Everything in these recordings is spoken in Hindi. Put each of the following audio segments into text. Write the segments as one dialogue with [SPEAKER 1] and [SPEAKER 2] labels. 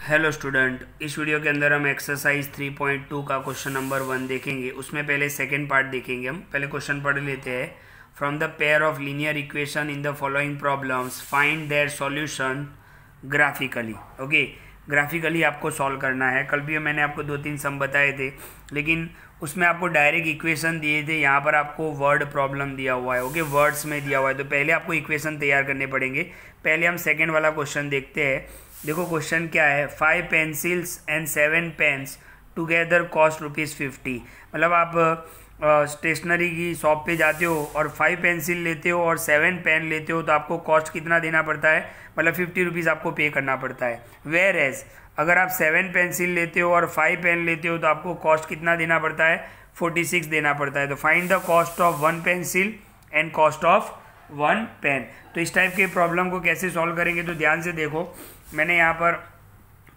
[SPEAKER 1] हेलो स्टूडेंट, इस वीडियो के अंदर हम एक्सरसाइज 3.2 का क्वेश्चन नंबर 1 देखेंगे। उसमें पहले सेकंड पार्ट देखेंगे। हम पहले क्वेश्चन पढ़ लेते हैं। From the pair of linear equation in the following problems find their solution graphically. Okay, graphically आपको सॉल्व करना है। कल भी मैंने आपको 2-3 सम बताए थे, लेकिन उसमें आपको डायरेक्ट इक्वेशन दिए थे। यहाँ पर आपको वर्ड प्रॉब्लम दिया हुआ है। ओके, वर्ड्स में दिया हुआ है, तो पहले आपको इक्वेशन तैयार करने पड़ेंगे। पहले हम सेकेंड वाला क्वेश्चन देखते हैं। देखो क्वेश्चन क्या है, 5 pencils and 7 pens together cost ₹50। मतलब आप स्टेशनरी की शॉप पे जाते हो और 5 पेंसिल लेते हो और 7 पेन लेते हो, तो आपको कॉस्ट कितना देना पड़ता है, मतलब ₹50 आपको पे करना पड़ता है। वेयर एज अगर आप 7 पेंसिल लेते हो और 5 पेन लेते हो, तो आपको कॉस्ट कितना देना पड़ता है, 46 देना पड़ता है। तो find the cost of 1 pencil and cost of 1 pen. तो इस टाइप के प्रॉब्लम को कैसे सॉल्व करेंगे, तो ध्यान से देखो, मैंने यहाँ पर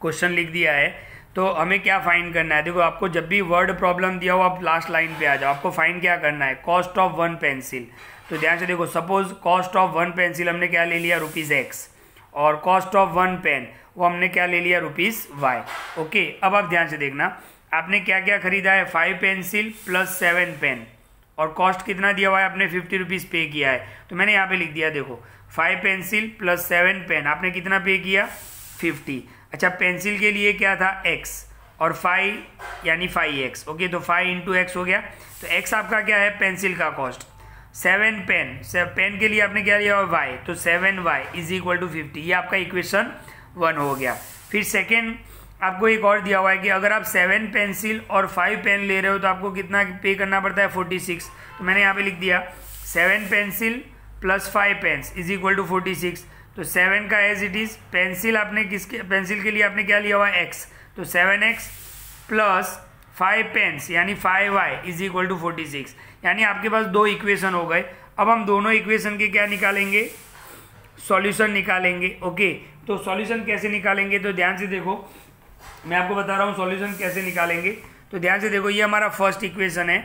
[SPEAKER 1] क्वेश्चन लिख दिया है। तो हमें क्या फाइंड करना है, देखो आपको जब भी वर्ड प्रॉब्लम दिया हो आप लास्ट लाइन पे आ जाओ। आपको फाइंड क्या करना है, कॉस्ट ऑफ 1 पेंसिल। तो ध्यान से देखो, सपोज कॉस्ट ऑफ 1 पेंसिल हमने क्या ले लिया, ₹X, और कॉस्ट ऑफ 1 पेन वो हमने क्या ले लिया, ₹Y। ओके, अब आप ध्यान से देखना, आपने क्या क्या खरीदा है, 5 पेंसिल प्लस 7 पेन, और कॉस्ट कितना दिया हुआ है, आपने ₹50 पे किया है। तो मैंने यहाँ पे लिख दिया, देखो 5 पेंसिल प्लस 7 पेन आपने कितना पे किया, 50। अच्छा, पेंसिल के लिए क्या था, x, और 5 यानी 5x। ओके, तो 5 इंटू एक्स हो गया। तो x आपका क्या है, पेंसिल का कॉस्ट। 7 पेन के लिए आपने क्या लिया, y, तो 7y इज इक्वल टू 50। ये आपका इक्वेशन 1 हो गया। फिर सेकेंड आपको एक और दिया हुआ है कि अगर आप 7 पेंसिल और 5 पेन ले रहे हो, तो आपको कितना पे करना पड़ता है, 46। तो मैंने यहाँ पे लिख दिया 7 pencil plus 5 pens is equal to 46। तो 7 का एज इट इज, पेंसिल आपने पेंसिल के लिए आपने क्या लिया हुआ है, x, तो 7x प्लस 5 पेन्स यानी 5y इज इक्वल टू 46। यानी आपके पास 2 इक्वेशन हो गए। अब हम दोनों इक्वेशन के क्या निकालेंगे, सॉल्यूशन निकालेंगे। ओके, तो सॉल्यूशन कैसे निकालेंगे, तो ध्यान से देखो, मैं आपको बता रहा हूँ सॉल्यूशन कैसे निकालेंगे। तो ध्यान से देखो, ये हमारा फर्स्ट इक्वेशन है,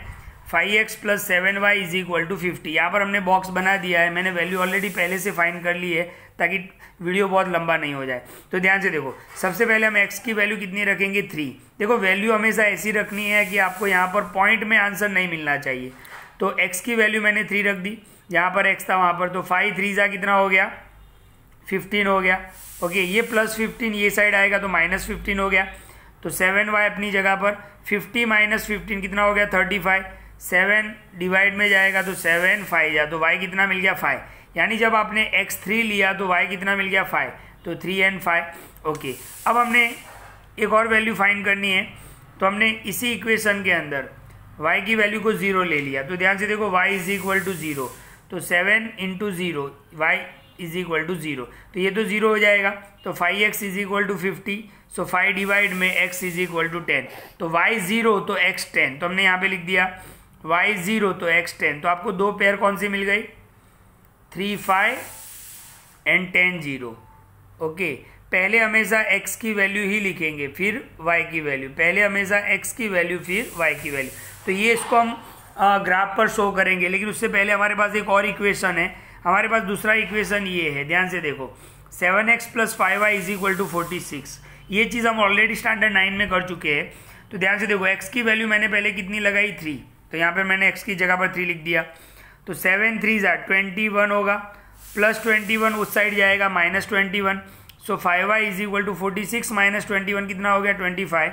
[SPEAKER 1] 5x plus 7y is equal to 50। यहाँ पर हमने बॉक्स बना दिया है, मैंने वैल्यू ऑलरेडी पहले से फाइंड कर ली है ताकि वीडियो बहुत लंबा नहीं हो जाए। तो ध्यान से देखो, सबसे पहले हम x की वैल्यू कितनी रखेंगे, 3। देखो वैल्यू हमेशा ऐसी रखनी है कि आपको यहाँ पर पॉइंट में आंसर नहीं मिलना चाहिए। तो x की वैल्यू मैंने 3 रख दी, जहाँ पर x था वहाँ पर। तो 5 3 कितना हो गया, 15 हो गया। ओके, ये प्लस 15 ये साइड आएगा तो माइनस 15 हो गया। तो 7y अपनी जगह पर, 50 माइनस 15 कितना हो गया, 35। 7 डिवाइड में जाएगा तो 7 5 जा, तो y कितना मिल गया, 5। यानी जब आपने x3 लिया तो y कितना मिल गया, 5। तो 3 and 5। ओके, अब हमने एक और वैल्यू फाइंड करनी है। तो हमने इसी इक्वेशन के अंदर y की वैल्यू को 0 ले लिया। तो ध्यान से देखो, y इज इक्वल टू 0, तो 7 into 0 y is equal to 0। तो ये तो 0 हो जाएगा। तो 5x is equal to 50। So 5 divide में x इज इक्वल टू 10। तो y 0 तो x 10। तो हमने यहाँ पे लिख दिया y 0 तो x 10। तो आपको 2 पेयर कौन सी मिल गई, 3 5 एंड 10 0। ओके, पहले हमेशा x की वैल्यू ही लिखेंगे फिर y की वैल्यू, पहले हमेशा x की वैल्यू फिर y की वैल्यू। तो ये इसको हम ग्राफ पर शो करेंगे, लेकिन उससे पहले हमारे पास एक और इक्वेशन है। हमारे पास दूसरा इक्वेशन ये है, ध्यान से देखो, 7x plus 5y is equal to 46। ये चीज़ हम ऑलरेडी स्टैंडर्ड 9 में कर चुके हैं। तो ध्यान से देखो, x की वैल्यू मैंने पहले कितनी लगाई, 3। तो यहाँ पर मैंने x की जगह पर 3 लिख दिया। तो 7 3 21 होगा, प्लस 21 उस साइड जाएगा, minus 21। So 5y is equal to 46 minus 21 कितना हो गया, 25।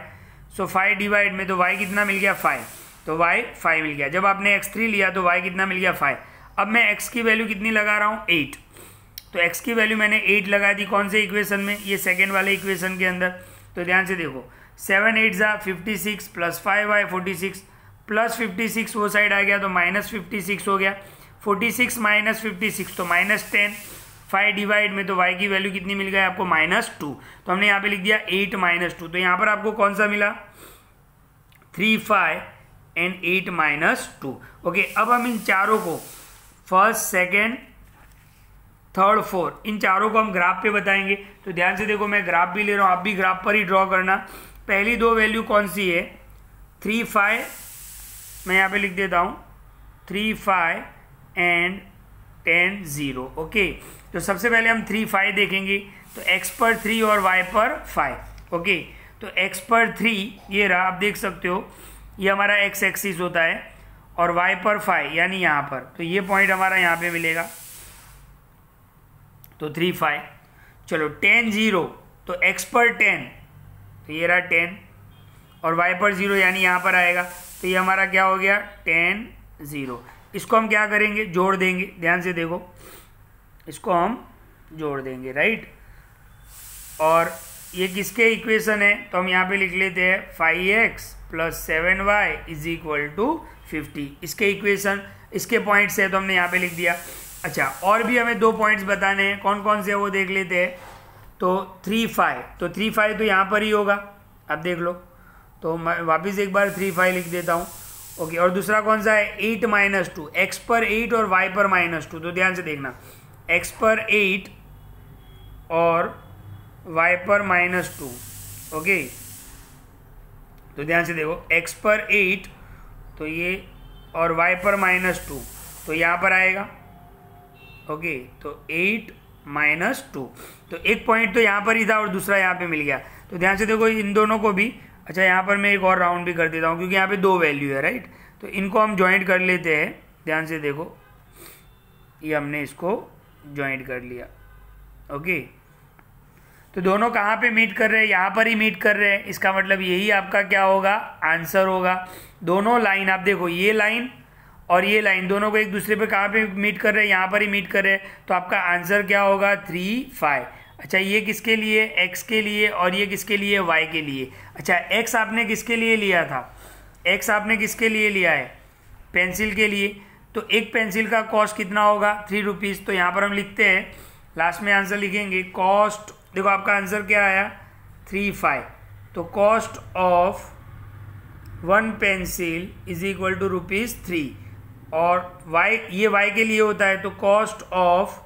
[SPEAKER 1] सो 5 डिवाइड में तो y कितना मिल गया, 5। तो y 5 मिल गया। जब आपने x3 लिया तो y कितना मिल गया, 5। अब मैं x की वैल्यू कितनी लगा रहा हूँ, 8। तो x की वैल्यू मैंने 8 लगा दी, कौन से इक्वेशन में, ये सेकेंड वाले इक्वेशन के अंदर। तो ध्यान से देखो, 7 8 56 प्लस 5y 46, प्लस 56 वो साइड आ गया तो माइनस 56 हो गया। 46 माइनस 56 तो माइनस 10। 5 डिवाइड में तो y की वैल्यू कितनी मिल गई आपको, -2। तो हमने यहाँ पे लिख दिया 8 -2। तो यहाँ पर आपको कौन सा मिला, 3 5 एंड 8 -2। ओके, अब हम इन चारों को, फर्स्ट सेकेंड थर्ड फोर्थ, इन चारों को हम ग्राफ पे बताएंगे। तो ध्यान से देखो, मैं ग्राफ भी ले रहा हूँ, आप भी ग्राफ पर ही ड्रॉ करना। पहली 2 वैल्यू कौन सी है, 3 5, मैं यहाँ पे लिख देता हूँ 3 5 एंड 10 0। ओके, तो सबसे पहले हम 3 5 देखेंगे। तो x पर 3 और y पर 5। ओके, तो x पर 3 ये रहा, आप देख सकते हो ये हमारा x एक्सिस होता है, और y पर 5 यानी यहाँ पर, तो ये पॉइंट हमारा यहाँ पे मिलेगा, तो 3 5। चलो tan 0, तो x पर 10, तो ये रहा 10, और y पर 0 यानी यहाँ पर आएगा, तो ये हमारा क्या हो गया tan 0। इसको हम क्या करेंगे, जोड़ देंगे, ध्यान से देखो, इसको हम जोड़ देंगे, राइट। और ये किसके इक्वेशन है, तो हम यहाँ पे लिख लेते हैं 5x + 7y = 50। इसके इक्वेशन, इसके पॉइंट्स है तो हमने यहाँ पे लिख दिया। अच्छा, और भी हमें 2 पॉइंट्स बताने हैं, कौन कौन से वो देख लेते हैं। तो 3 5, तो 3 5 तो यहाँ पर ही होगा, आप देख लो, तो मैं वापस एक बार 3 5 लिख देता हूँ। ओके, और दूसरा कौन सा है 8 - 2, x पर 8 और y पर -2, तो ध्यान से देखना, x पर 8 और y पर -2, ओके, तो ध्यान से देखो, x पर 8 तो ये, और y पर -2 तो यहाँ पर आएगा, ओके, तो 8 - 2, तो एक पॉइंट तो यहाँ पर ही था और दूसरा यहाँ पे मिल गया, तो ध्यान से देखो इन दोनों को भी। अच्छा, यहाँ पर मैं एक और राउंड भी कर देता हूँ क्योंकि यहाँ पे 2 वैल्यू है, राइट, तो इनको हम ज्वाइंट कर लेते हैं, ध्यान से देखो, ये हमने इसको ज्वाइंट कर लिया, ओके, तो दोनों कहाँ पे मीट कर रहे हैं, यहाँ पर ही मीट कर रहे हैं, इसका मतलब यही आपका क्या होगा, आंसर होगा। दोनों लाइन आप देखो, ये लाइन और ये लाइन दोनों को एक दूसरे पे कहाँ पे मीट कर रहे हैं, यहाँ पर ही मीट कर रहे हैं, तो आपका आंसर क्या होगा 3 5। अच्छा, ये किसके लिए, x के लिए, और ये किसके लिए, y के लिए। अच्छा, x आपने किसके लिए लिया था, x आपने किसके लिए लिया है, पेंसिल के लिए, तो एक पेंसिल का कॉस्ट कितना होगा 3 रुपीज़, तो यहाँ पर हम लिखते हैं, लास्ट में आंसर लिखेंगे, कॉस्ट, देखो आपका आंसर क्या आया 3 5, तो कॉस्ट ऑफ 1 पेंसिल = ₹3, और y, ये y के लिए होता है, तो कॉस्ट ऑफ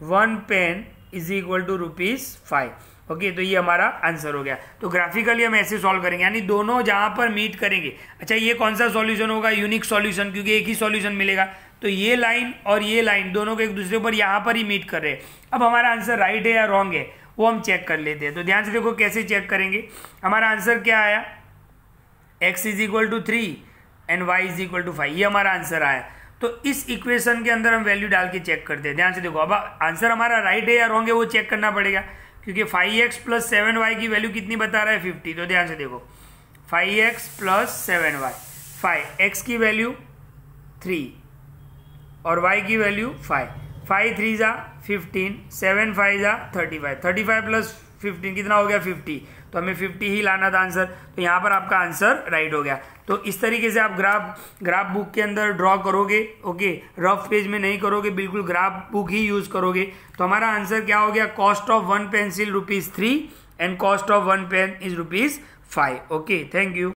[SPEAKER 1] 1 पेन =₹5। ओके, तो ये हमारा आंसर हो गया। तो ग्राफिकली हम ऐसे सॉल्व करेंगे, यानी दोनों जहां पर मीट करेंगे। अच्छा, ये कौन सा सॉल्यूशन होगा, यूनिक सॉल्यूशन, क्योंकि एक ही सॉल्यूशन मिलेगा, तो ये लाइन और ये लाइन दोनों को एक दूसरे पर यहाँ पर ही मीट कर रहे हैं। अब हमारा आंसर राइट है या रॉन्ग है वो हम चेक कर लेते हैं। तो ध्यान से देखो कैसे चेक करेंगे, हमारा आंसर क्या आया, x = 3 एंड y = 5, ये हमारा आंसर आया। तो इस इक्वेशन के अंदर हम वैल्यू डाल के चेक करते हैं। ध्यान से देखो, अब आंसर हमारा राइट है या रॉन्ग है वो चेक करना पड़ेगा, क्योंकि 5x + 7y की वैल्यू कितनी बता रहा है 50। तो ध्यान से देखो, 5x + 7y, 5x की वैल्यू 3 और y की वैल्यू 5, 5 3 = 15, 7 5 = 35, 35 + 15 कितना हो गया 50, तो हमें 50 ही लाना था आंसर। तो यहाँ पर आपका आंसर राइट हो गया। तो इस तरीके से आप ग्राफ बुक के अंदर ड्रॉ करोगे, ओके, रफ पेज में नहीं करोगे, बिल्कुल ग्राफ बुक ही यूज करोगे। तो हमारा आंसर क्या हो गया, cost of 1 pencil ₹3 and cost of 1 pen is ₹5। Okay, thank you.